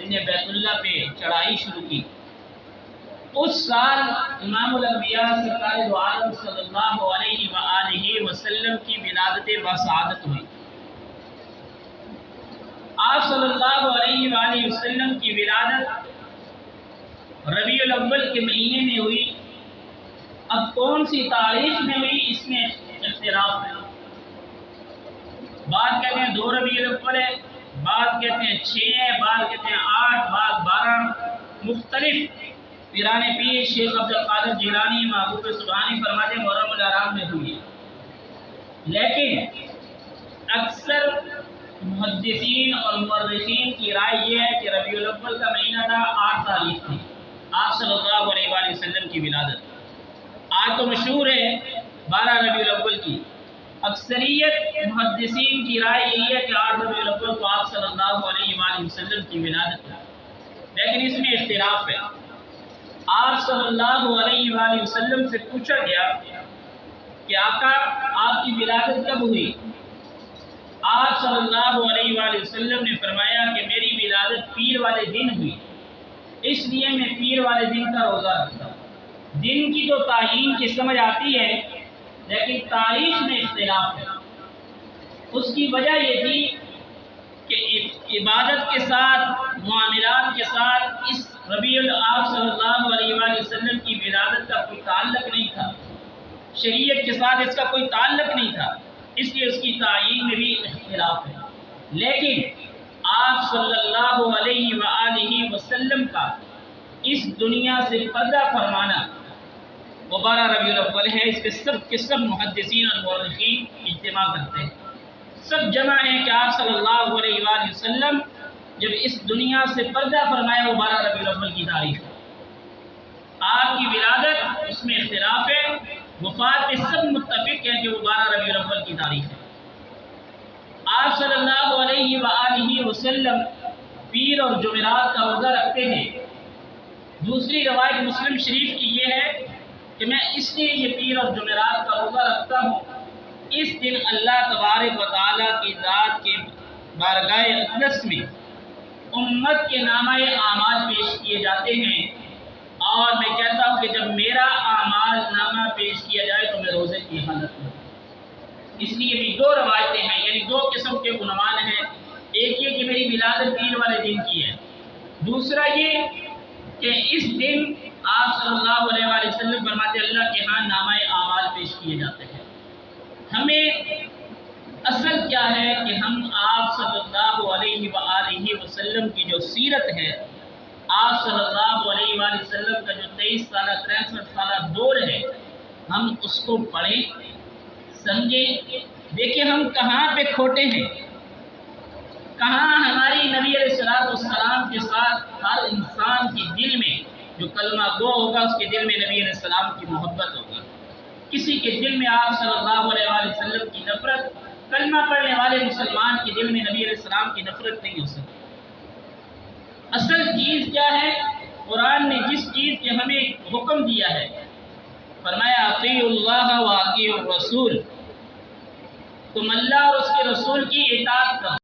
نے بیت اللہ پہ چڑھائی شروع کی، اس سال امام الانبیاء سرکار دو عالم صلی اللہ علیہ وآلہ وسلم کی ولادت بسعادت ہوئی۔ آپ صلی اللہ علیہ وآلہ وسلم کی ولادت ربیع الاول کے مہینے میں ہوئی۔ اب کون سی تاریخ میں ہوئی اس میں اختلاف ہے، بعض کہتے ہیں 2 ربیع الاول ہے، بعض کہتے ہیں 6 ہے، بعض کہتے ہیں 8، بعض 12، مختلف پیران پیر شیخ عبد القادر جیلانی محبوب سبحانی فرماتے ہیں محرم الحرام میں ہوئی ہے، لیکن اکثر محدثین اور مورخین کی رائے یہ ہے کہ ربیع الاول کا مہینہ تھا، 8 تاریخ تھی آپ صلی اللہ علیہ وآلہ وسلم کی ولادت۔ آج تو مشہور ہے 12 ربیع الاول کی، اکثریت محدثین کی رائے یہی ہے کہ 8 ربیع الاول کو آپ صلی اللہ علیہ وآلہ وسلم کی ولادت ہے، لیکن اس میں اختلاف ہے۔ آپ صلی اللہ علیہ وآلہ وسلم سے پوچھا گیا کہ آقا آپ کی ولادت کب ہوئی؟ آپ صلی اللہ علیہ وآلہ وسلم نے فرمایا کہ میری ولادت پیر والے دن ہوئی، اس لیے میں پیر والے دن کا روزہ رکھتا ہوں۔ دن کی تو تعین کی سمجھ آتی ہے، لیکن تاریخ میں اختلاف ہے۔ اس کی وجہ یہ تھی کہ عبادت کے ساتھ، معاملات کے ساتھ اس ربیع آپ صلی اللہ علیہ وآلہ وسلم کی ولادت کا کوئی تعلق نہیں تھا، شریعت کے ساتھ اس کا کوئی تعلق نہیں تھا، اس لیے اس کی تعین میں بھی اختلاف ہے۔ لیکن آپ صلی اللہ علیہ وآلہ وسلم کا اس دنیا سے پردہ فرمانا وہ 12 ربیع الاول ہے، اس پہ سب کے سب محدثین اور مورخین اجتماع کرتے ہیں، سب جمع ہیں کہ آپ صلی اللہ علیہ وآلہ وسلم جب اس دنیا سے پردہ فرمایا وہ 12 ربیع الاول کی تاریخ ہے۔ آپ کی ولادت اس میں اختلاف ہے، وفات پہ سب متفق ہیں کہ وہ 12 ربیع الاول کی تاریخ ہے۔ آپ صلی اللہ علیہ وآلہ وسلم پیر اور جمعرات کا روزہ رکھتے ہیں۔ دوسری روایت مسلم شریف کی یہ ہے کہ میں اس لیے یہ پیر اور جمعرات کا روزہ رکھتا ہوں، اس دن اللہ تبارک و تعالیٰ کی ذات کے بارگاہ اقدس میں امت کے نامہ اعمال پیش کیے جاتے ہیں، اور میں کہتا ہوں کہ جب میرا اعمال نامہ پیش کیا جائے تو میں روزے کی حالت میں، اس لیے بھی 2 روایتیں ہیں، یعنی 2 قسم کے عنوان ہیں، ایک یہ کہ میری ولادت پیر والے دن کی ہے، دوسرا یہ کہ اس دن آپ صلی اللہ علیہ وآلہ وسلم فرماتے اللہ کے ہاں نامہ اعمال پیش کیے جاتے ہیں۔ ہمیں اصل کیا ہے کہ ہم آپ صلی اللہ علیہ وآلہ وسلم کی جو سیرت ہے، آپ صلی اللہ علیہ وآلہ وسلم کا جو 23 سالہ 63 سالہ دور ہے، ہم اس کو پڑھیں، سمجھیں، دیکھیں ہم کہاں پہ کھوٹے ہیں، کہاں ہماری نبی علیہ السلام کے ساتھ ہر انسان کے دل میں جو کلمہ گو ہوگا اس کے دل میں نبی علیہ السلام کی محبت ہوگی، کسی کے دل میں آپ صلی اللہ علیہ وآلہ وسلم کی نفرت، کلمہ پڑھنے والے مسلمان کے دل میں نبی علیہ السلام کی نفرت نہیں ہو سکتی۔ اصل چیز کیا ہے؟ قرآن نے جس چیز کے ہمیں حکم دیا ہے، فرمایا اطیعوا اللہ و اطیعوا الرسول، تم اللہ اور اس کے رسول کی اطاعت کرو۔